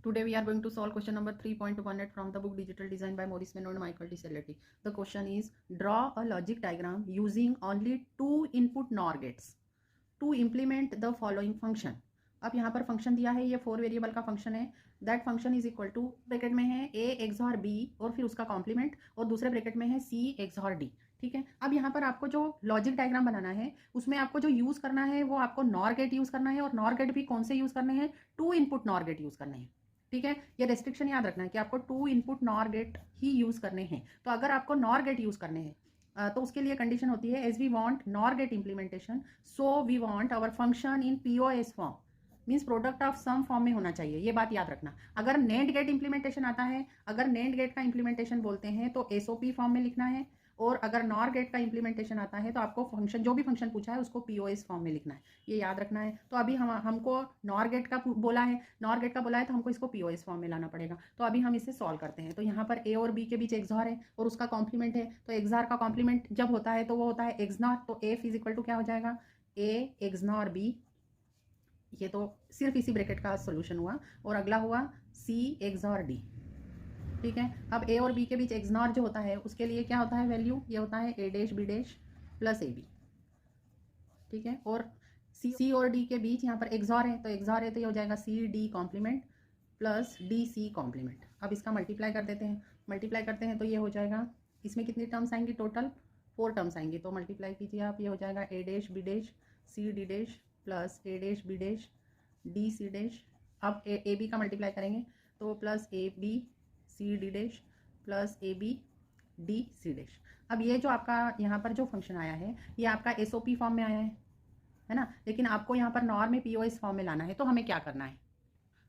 Today we are going to solve question number 3.18 from the book Digital Design by Maurice Meno and Michael T. Celletti. The question is, draw a logic diagram using only two input NOR gates to implement the following function. अब यहाँ पर function दिया है, ये 4 variable का function है. That function is equal to, bracket में है a एक्सॉर b और फिर उसका कॉम्प्लीमेंट, और दूसरे ब्रैकेट में है c एक्सॉर d. ठीक है. अब यहाँ पर आपको जो लॉजिक डायग्राम बनाना है उसमें आपको जो यूज करना है वो आपको नॉर गेट यूज करना है, और नॉर गेट भी कौन से यूज करने हैं? 2 इनपुट नॉर गेट यूज करने हैं. ठीक है. ये रेस्ट्रिक्शन याद रखना है कि आपको 2 इनपुट नॉर गेट ही यूज करने हैं. तो अगर आपको नॉर गेट यूज करने हैं तो उसके लिए कंडीशन होती है, as we want NOR gate implementation so we want our function in POS form, means product of sum form में होना चाहिए. ये बात याद रखना. अगर नेंड गेट इंप्लीमेंटेशन आता है, अगर नेंड गेट का इंप्लीमेंटेशन बोलते हैं तो एसओपी फॉर्म में लिखना है, और अगर नॉर गेट का इंप्लीमेंटेशन आता है तो आपको फंक्शन, जो भी फंक्शन पूछा है उसको पीओएस फॉर्म में लिखना है. ये याद रखना है. तो अभी हमको नॉर गेट का बोला है, तो हमको इसको पीओएस फॉर्म में लाना पड़ेगा. तो अभी हम इसे सॉल्व करते हैं. तो यहाँ पर ए और बी के बीच एक्सॉर है और उसका कॉम्प्लीमेंट है. तो एक्सॉर का कॉम्प्लीमेंट जब होता है तो वो होता है एक्सनॉर. तो एफ इज इक्वल टू क्या हो जाएगा? ए एक्सनॉर बी. ये तो सिर्फ इसी ब्रैकेट का सोल्यूशन हुआ. और अगला हुआ सी एक्सॉर डी. ठीक है. अब ए और बी के बीच एक्सनॉर जो होता है उसके लिए क्या होता है वैल्यू? ये होता है A dash B dash plus A B. ठीक है. और सी और डी के बीच यहाँ पर एक्सॉर है, तो ये हो जाएगा C D complement plus D C complement. अब इसका मल्टीप्लाई कर देते हैं. तो ये हो जाएगा, इसमें कितनी टर्म्स आएंगी? टोटल 4 टर्म्स आएंगी. तो मल्टीप्लाई कीजिए आप. ये हो जाएगा A dash B dash C D dash plus A dash B dash D C dash. अब ए बी का मल्टीप्लाई करेंगे तो plus A B C D dash plus A B D C dash. अब ये जो आपका यहाँ पर जो फंक्शन आया है ये आपका एसओपी फॉर्म में आया है ना. लेकिन आपको यहाँ पर नॉर में पीओएस फॉर्म में लाना है. तो हमें क्या करना है?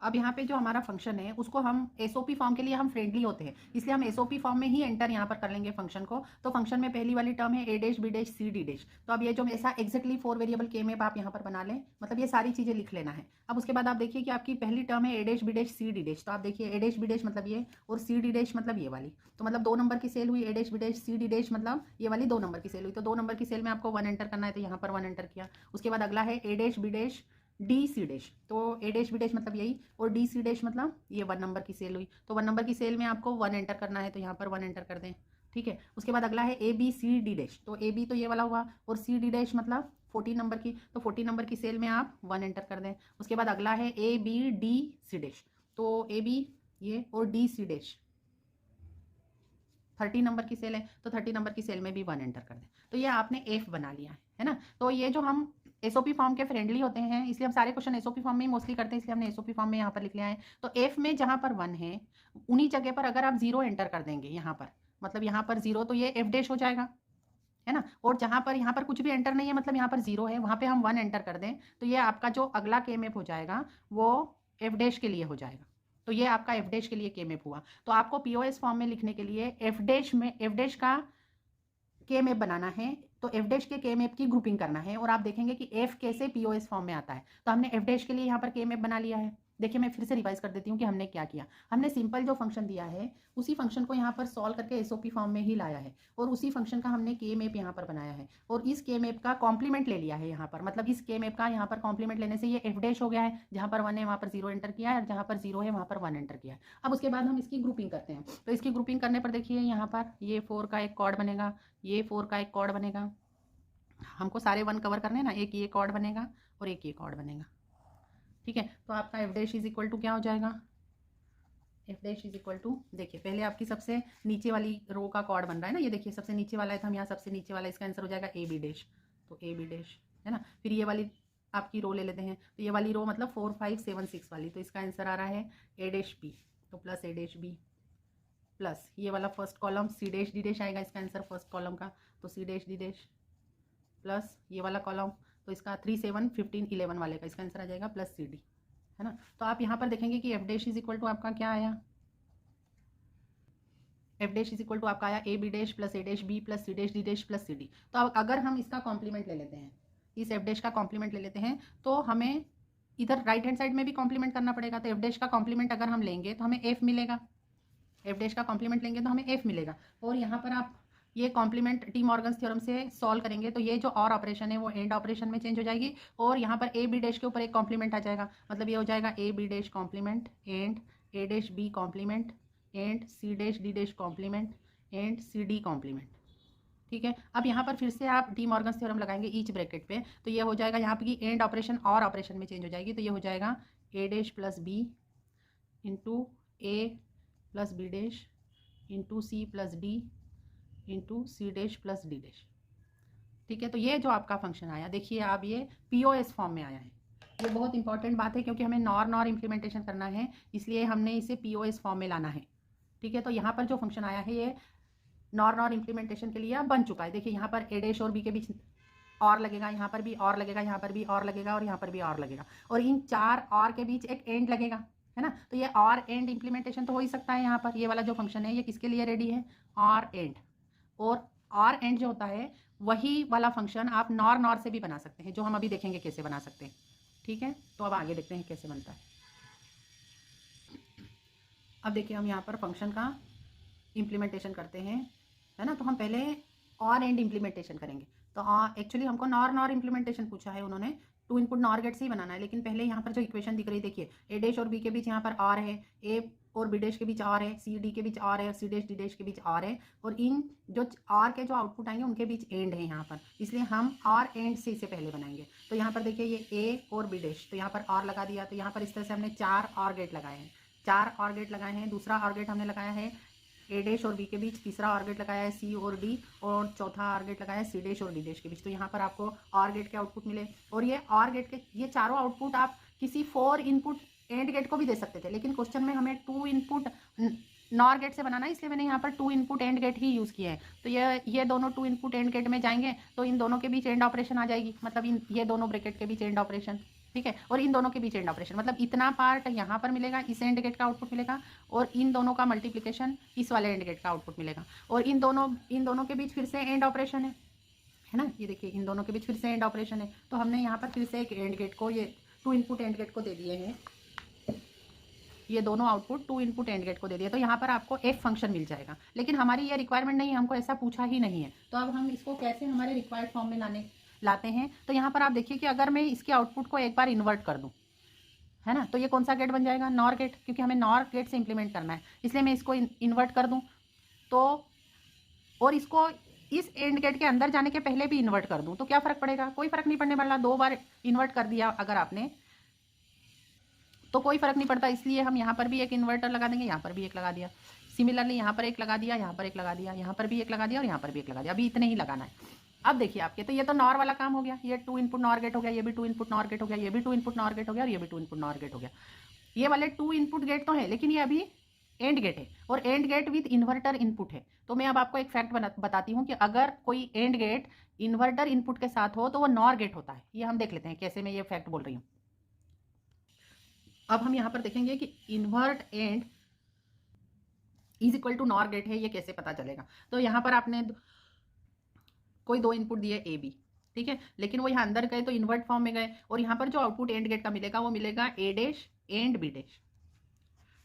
अब यहाँ पे जो हमारा फंक्शन है उसको हम एसओपी फॉर्म के लिए हम फ्रेंडली होते हैं, इसलिए हम एसओपी फॉर्म में ही एंटर यहाँ पर कर लेंगे फंक्शन को. तो फंक्शन में पहली वाली टर्म है A dash B dash C D dash. तो अब ये जो ऐसा एक्जैक्टली 4 वेरिएबल के में आप यहाँ पर बना लें, मतलब ये सारी चीजें लिख लेना है. अब उसके बाद आप देखिए कि आपकी पहली टर्म है A dash B dash C D dash. तो आप देखिए ए डैश बी डैश मतलब ये, और सी डी डैश मतलब ये वाली. तो मतलब 2 नंबर की सेल हुई. A dash B dash C D dash मतलब ये वाली 2 नंबर की सेल हुई. तो 2 नंबर की सेल में आपको 1 एंटर करना है, तो यहाँ पर 1 एंटर किया. उसके बाद अगला है A dash B dash D C dash. तो ए डैश बी डैश मतलब यही, और डी सी डैश मतलब ये 1 नंबर की सेल हुई. तो 1 नंबर की सेल में आपको 1 एंटर करना है, तो यहाँ पर 1 एंटर कर दें. ठीक है. उसके बाद अगला है A B C D dash. तो ए बी तो ये वाला हुआ, और सी डी डैश मतलब 14 नंबर की. तो 14 नंबर की सेल में आप 1 एंटर कर दें. उसके बाद अगला है A B D C dash. तो ए बी ये और डी सी डैश 30 नंबर की सेल है, तो 30 नंबर की सेल में भी 1 एंटर कर दें. तो ये आपने एफ बना लिया है ना. तो ये जो हम एसओपी फॉर्म के फ्रेंडली होते हैं इसलिए हम सारे क्वेश्चन एसओपी फॉर्म में ही मोस्टली करते हैं, इसलिए हमने एसओपी फॉर्म में यहाँ पर लिख लिया है. तो एफ में जहाँ पर 1 है उन्हीं जगह पर अगर आप 0 एंटर कर देंगे यहाँ पर, मतलब यहाँ पर 0, तो ये एफ डैश हो जाएगा, है ना. और जहाँ पर यहाँ पर कुछ भी एंटर नहीं है, मतलब यहाँ पर 0 है, वहाँ पे हम 1 एंटर कर दें, तो ये आपका जो अगला के मैप हो जाएगा वो एफ डैश के लिए हो जाएगा. तो ये आपका एफ डैश के लिए के मैप हुआ. तो आपको पीओएस फॉर्म में लिखने के लिए एफ डैश का के मैप बनाना है. तो एफ डैश के के मैप की ग्रुपिंग करना है, और आप देखेंगे कि एफ कैसे पीओएस फॉर्म में आता है. तो हमने एफ डैश के लिए यहाँ पर के मैप बना लिया है. देखिए मैं फिर से रिवाइज कर देती हूँ कि हमने क्या किया. हमने सिंपल जो फंक्शन दिया है उसी फंक्शन को यहाँ पर सॉल्व करके एसओपी फॉर्म में ही लाया है, और उसी फंक्शन का हमने के मैप यहाँ पर बनाया है, और इस के मैप का कॉम्प्लीमेंट ले लिया है यहाँ पर. मतलब इस के मैप का यहाँ पर कॉम्प्लीमेंट लेने से ये एफ डैश हो गया है. जहाँ पर 1 है वहाँ पर 0 एंटर किया है, और जहाँ पर 0 है वहाँ पर 1 एंटर किया है. अब उसके बाद हम इसकी ग्रुपिंग करते हैं. तो इसकी ग्रुपिंग करने पर देखिए यहाँ पर ये 4 का एक कॉर्ड बनेगा, ये 4 का एक कॉर्ड बनेगा. हमको सारे 1 कवर करने हैं ना. एक ये कॉर्ड बनेगा और एक ये कॉर्ड बनेगा. ठीक है. तो आपका F dash is equal to क्या हो जाएगा? F dash is equal to, देखिए पहले आपकी सबसे नीचे वाली रो का कॉर्ड बन रहा है ना. ये देखिए सबसे नीचे वाला है, तो हम यहाँ सबसे नीचे वाला, इसका आंसर हो जाएगा ए बी डैश. तो ए बी डैश है ना. फिर ये वाली आपकी रो ले लेते हैं. तो ये वाली रो मतलब 4 5 7 6 वाली, तो इसका आंसर आ रहा है ए डैश बी. तो plus A dash B plus ये वाला first column C dash D dash आएगा इसका आंसर फर्स्ट कॉलम का. तो C dash D dash plus ये वाला कॉलम, तो इसका 3 7 15 11 वाले का इसका आंसर आ जाएगा प्लस सी डी, है ना. तो आप यहाँ पर देखेंगे कि F dash is equal to आपका क्या आया? F dash is equal to आपका आया A B dash plus A dash B plus C dash D dash plus C D. तो अब अगर हम इसका कॉम्प्लीमेंट ले लेते हैं, इस एफ डैश का कॉम्प्लीमेंट ले लेते हैं, तो हमें इधर राइट हैंड साइड में भी कॉम्प्लीमेंट करना पड़ेगा. तो एफ डैश का कॉम्प्लीमेंट अगर हम लेंगे तो हमें एफ मिलेगा. एफ डैश का कॉम्प्लीमेंट लेंगे तो हमें एफ मिलेगा. और यहाँ पर आप ये कॉम्प्लीमेंट टी मॉर्गन्स थ्योरम से सॉल्व करेंगे तो ये जो और ऑपरेशन है वो एंड ऑपरेशन में चेंज हो जाएगी, और यहाँ पर ए बी डैश के ऊपर एक कॉम्प्लीमेंट आ जाएगा. मतलब ये हो जाएगा A B dash complement and A dash B complement and C dash D dash complement and C D complement. ठीक है, अब यहाँ पर फिर से आप डी मॉर्गन्स थ्योरम लगाएंगे ईच ब्रैकेट पे, तो ये हो जाएगा यहाँ पे की एंड ऑपरेशन और ऑपरेशन में चेंज हो जाएगी, तो ये हो जाएगा A dash plus B into A plus B dash into C plus D into C dash plus D dash. ठीक है, तो ये जो आपका फंक्शन आया, देखिए आप ये पीओएस फॉर्म में आया है। ये बहुत इंपॉर्टेंट बात है क्योंकि हमें नॉर इम्प्लीमेंटेशन करना है, इसलिए हमने इसे पीओएस फॉर्म में लाना है। ठीक है, तो यहाँ पर जो फंक्शन आया है ये नॉर इम्प्लीमेंटेशन के लिए बन चुका है। देखिए यहाँ पर ए डैश और बी के बीच और लगेगा, यहाँ पर भी और लगेगा, यहाँ पर भी और लगेगा और यहाँ पर भी और लगेगा, और इन चार और के बीच एक एंड लगेगा, है ना। तो ये और एंड इम्प्लीमेंटेशन तो हो ही सकता है। यहाँ पर ये वाला जो फंक्शन है ये किसके लिए रेडी है, और एंड। और एंड जो होता है वही वाला फंक्शन आप नॉर से भी बना सकते हैं, जो हम अभी देखेंगे कैसे बना सकते हैं। ठीक है, तो अब आगे देखते हैं कैसे बनता है। अब देखिए हम यहाँ पर फंक्शन का इम्प्लीमेंटेशन करते हैं, है ना। तो हम पहले और एंड इम्प्लीमेंटेशन करेंगे। तो एक्चुअली हमको नॉर इम्प्लीमेंटेशन पूछा है उन्होंने, टू इनपुट नॉर गेट से ही बनाना है, लेकिन पहले यहाँ पर जो इक्वेशन दिख रही है देखिए, ए डैश और बी के बीच यहाँ पर आर है, ए और बी डैश के बीच आर है, सी डी के बीच आर है, सी डैश डी डैश के बीच आर है, और इन जो आर के जो आउटपुट आएंगे उनके बीच एंड है यहाँ पर, इसलिए हम आर एंड से इसे पहले बनाएंगे। तो यहाँ पर देखिए ये ए और बी डैश, तो यहाँ पर आर लगा दिया, तो यहाँ पर इस तरह से हमने 4 आर गेट लगाए हैं, 4 आर गेट लगाए हैं। दूसरा आर गेट हमने लगाया है ए डैश और बी के बीच, तीसरा आर गेट लगाया है सी और डी, और चौथा आर गेट लगाया है सी डैश और डी डैश के बीच। तो यहाँ पर आपको आर गेट के आउटपुट मिले, और ये आर गेट के ये चारों आउटपुट आप किसी 4 इनपुट एंड गेट को भी दे सकते थे, लेकिन क्वेश्चन में हमें 2 इनपुट नॉर गेट से बनाना है, इसलिए मैंने यहाँ पर 2 इनपुट एंड गेट ही यूज़ किए हैं। तो ये दोनों 2 इनपुट एंड गेट में जाएंगे, तो इन दोनों के बीच एंड ऑपरेशन आ जाएगी, मतलब ये दोनों ब्रैकेट के बीच एंड ऑपरेशन। ठीक है, और इन दोनों के बीच एंड ऑपरेशन, मतलब इतना पार्ट यहाँ पर मिलेगा, इस एंड गेट का आउटपुट मिलेगा, और इन दोनों का मल्टीप्लिकेशन इस वाले एंड गेट का आउटपुट मिलेगा, और इन दोनों के बीच फिर से एंड ऑपरेशन है ना। ये देखिए इन दोनों के बीच फिर से एंड ऑपरेशन है, तो हमने यहाँ पर फिर से एक एंड गेट को, ये 2 इनपुट एंड गेट को दे दिए हैं, ये दोनों आउटपुट 2 इनपुट एंड गेट को दे दिया, तो यहाँ पर आपको एक फंक्शन मिल जाएगा। लेकिन हमारी ये रिक्वायरमेंट नहीं है, हमको ऐसा पूछा ही नहीं है, तो अब हम इसको कैसे हमारे रिक्वायर्ड फॉर्म में लाते हैं। तो यहाँ पर आप देखिए कि अगर मैं इसके आउटपुट को एक बार इन्वर्ट कर दूँ, है ना, तो ये कौन सा गेट बन जाएगा, नॉर गेट, क्योंकि हमें नॉर गेट से इंप्लीमेंट करना है, इसलिए मैं इसको इन्वर्ट कर दूँ तो, और इसको इस एंड गेट के अंदर जाने के पहले भी इन्वर्ट कर दूँ तो क्या फ़र्क पड़ेगा, कोई फ़र्क नहीं पड़ने वाला। 2 बार इन्वर्ट कर दिया अगर आपने तो कोई फ़र्क नहीं पड़ता, इसलिए हम यहाँ पर भी एक इन्वर्टर लगा देंगे, यहाँ पर भी एक लगा दिया, सिमिलरली यहाँ पर एक लगा दिया, यहाँ पर एक लगा दिया, यहाँ पर भी एक लगा दिया, और यहाँ पर भी एक लगा दिया। अभी इतने ही लगाना है। अब देखिए आपके, तो ये तो नॉर वाला काम हो गया, ये 2 इनपुट नॉर गेट हो गया, ये भी 2 इनपुट नॉर गेट हो गया, ये भी 2 इनपुट नॉर गेट हो गया, और ये भी 2 इनपुट नॉर गेट हो गया। ये वाले 2 इनपुट गेट तो है, लेकिन ये अभी एंड गेट है, और AND gate with inverter input है। तो मैं अब आपको एक फैक्ट बताती हूँ कि अगर कोई एंड गेट इन्वर्टर इनपुट के साथ हो तो वो नॉर गेट होता है। ये हम देख लेते हैं कैसे मैं ये फैक्ट बोल रही हूँ। अब हम यहाँ पर देखेंगे कि invert AND is equal to NOR gate है, ये कैसे पता चलेगा। तो यहाँ पर आपने कोई 2 इनपुट दिए ए बी, ठीक है, लेकिन वो यहाँ अंदर गए तो इन्वर्ट फॉर्म में गए, और यहाँ पर जो आउटपुट एंड गेट का मिलेगा वो मिलेगा ए डैश एंड बी डैश।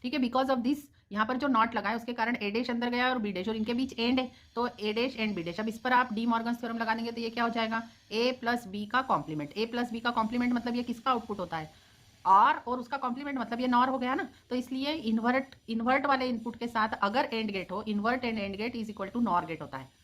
ठीक है, बिकॉज ऑफ दिस यहाँ पर जो नॉट लगा है उसके कारण ए डैश अंदर गया और बी डैश, और इनके बीच एंड है, तो A dash and B dash. अब इस पर आप डी मॉर्गन्स थ्योरम लगा देंगे तो ये क्या हो जाएगा, ए प्लस बी का कॉम्प्लीमेंट। ए प्लस बी का कॉम्प्लीमेंट मतलब ये किसका आउटपुट होता है, और उसका कॉम्प्लीमेंट मतलब ये नॉर हो गया ना। तो इसलिए इन्वर्ट वाले इनपुट के साथ अगर एंड गेट हो, invert AND AND gate is equal to NOR gate होता है।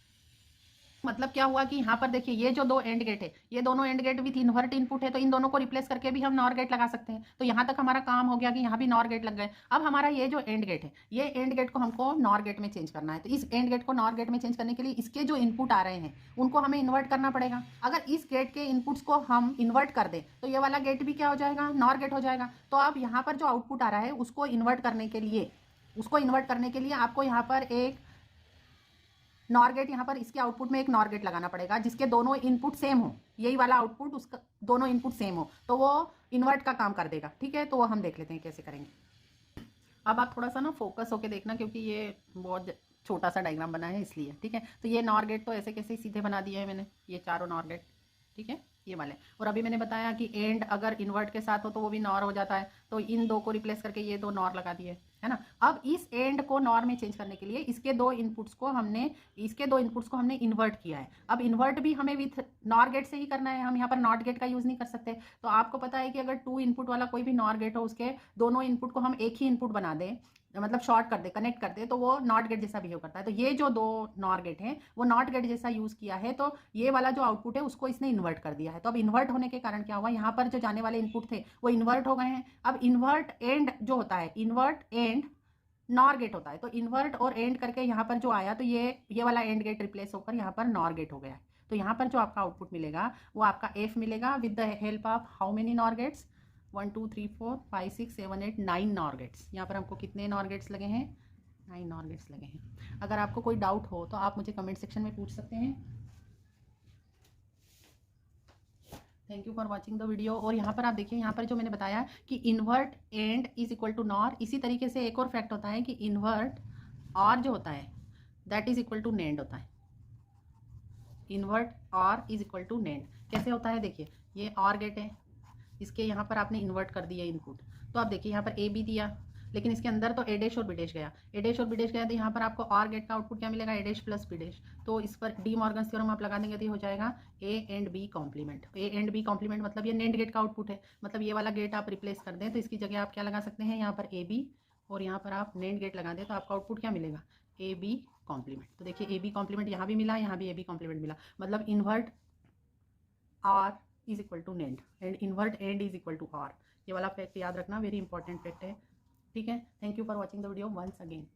मतलब क्या हुआ कि यहाँ पर देखिए ये जो 2 एंड गेट है, ये दोनों AND gate with invert input है, तो इन दोनों को रिप्लेस करके भी हम नॉर गेट लगा सकते हैं। तो यहाँ तक हमारा काम हो गया कि यहाँ भी नॉर गेट लग गए। अब हमारा ये जो एंड गेट है, ये एंड गेट को हमको नॉर गेट में चेंज करना है। तो इस एंड गेट को नॉर गेट में चेंज करने के लिए इसके जो इनपुट आ रहे हैं उनको हमें इन्वर्ट करना पड़ेगा। अगर इस गेट के इनपुट्स को हम इन्वर्ट कर दें तो ये वाला गेट भी क्या हो जाएगा, नॉर गेट हो जाएगा। तो अब यहाँ पर जो आउटपुट आ रहा है उसको इन्वर्ट करने के लिए आपको यहाँ पर एक नॉर गेट, यहाँ पर इसके आउटपुट में एक नॉर गेट लगाना पड़ेगा जिसके दोनों इनपुट सेम हो, यही वाला आउटपुट उसका दोनों इनपुट सेम हो, तो वो इन्वर्ट का काम कर देगा। ठीक है, तो वो हम देख लेते हैं कैसे करेंगे। अब आप थोड़ा सा ना फोकस होके देखना, क्योंकि ये बहुत छोटा सा डायग्राम बना है इसलिए। ठीक है, तो ये नॉर गेट तो ऐसे कैसे सीधे बना दिए हैं मैंने, ये चारों नॉर गेट। ठीक है, ये वाले। और अभी मैंने बताया कि एंड अगर इन्वर्ट के साथ हो तो वो भी नॉर हो जाता है, तो इन दो को रिप्लेस करके ये दो नॉर लगा दिए, है ना। अब इस एंड को नॉर में चेंज करने के लिए इसके दो इनपुट्स को हमने इन्वर्ट किया है। अब इन्वर्ट भी हमें विथ नॉर गेट से ही करना है, हम यहाँ पर नॉट गेट का यूज नहीं कर सकते। तो आपको पता है कि अगर 2 इनपुट वाला कोई भी नॉर गेट हो, उसके दोनों इनपुट को हम एक ही इनपुट बना दें, मतलब शॉर्ट कर दे, कनेक्ट कर दे, तो वो नॉट गेट जैसा बिहेव करता है। तो ये जो दो नॉर गेट हैं वो नॉट गेट जैसा यूज किया है, तो ये वाला जो आउटपुट है उसको इसने इन्वर्ट कर दिया है। तो अब इन्वर्ट होने के कारण क्या हुआ, यहाँ पर जो जाने वाले इनपुट थे वो इन्वर्ट हो गए हैं। अब इन्वर्ट एंड जो होता है, इन्वर्ट एंड नॉर गेट होता है, तो इन्वर्ट और एंड करके यहाँ पर जो आया, तो ये वाला एंड गेट रिप्लेस होकर यहाँ पर नॉर गेट हो गया है। तो यहाँ पर जो आपका आउटपुट मिलेगा वो आपका एफ मिलेगा with the help of how many NOR gates, 1 2 3 4 5 6 7 8 9 NOR gates. यहाँ पर हमको कितने नॉर गेट्स लगे हैं, 9 नॉर गेट्स लगे हैं। अगर आपको कोई डाउट हो तो आप मुझे कमेंट सेक्शन में पूछ सकते हैं। Thank you for watching the video. और यहाँ पर आप देखिए, यहाँ पर जो मैंने बताया कि invert AND is equal to NOR, इसी तरीके से एक और फैक्ट होता है कि इन्वर्ट और जो होता है that is equal to NAND होता है। इन्वर्ट और इज इक्वल टू नेंड कैसे होता है, देखिए ये और गेट है, इसके यहाँ पर आपने इन्वर्ट कर दिया इनपुट, तो आप देखिए यहाँ पर ए बी दिया, लेकिन इसके अंदर तो ए डैश और बी डैश गया, ए डैश और बी डैश गया, तो यहाँ पर आपको और गेट का आउटपुट क्या मिलेगा, ए डैश प्लस बी डैश। तो इस पर डी मॉर्गन थ्योरम आप लगा देंगे तो ये हो जाएगा A AND B complement. A AND B complement मतलब ये नेंड गेट का आउटपुट है, मतलब ये वाला गेट आप रिप्लेस कर दें तो इसकी जगह आप क्या लगा सकते हैं, यहाँ पर ए बी और यहाँ पर आप नेंड गेट लगा दें तो आपका आउटपुट क्या मिलेगा, ए बी कॉम्प्लीमेंट। तो देखिए ए बी कॉम्प्लीमेंट यहाँ भी मिला, यहाँ भी ए बी कॉम्प्लीमेंट मिला, मतलब invert OR is equal to NAND and invert AND is equal to OR. ये वाला फैक्ट याद रखना, वेरी इंपॉर्टेंट फैक्ट है, ठीक है। Thank you for watching the video once again.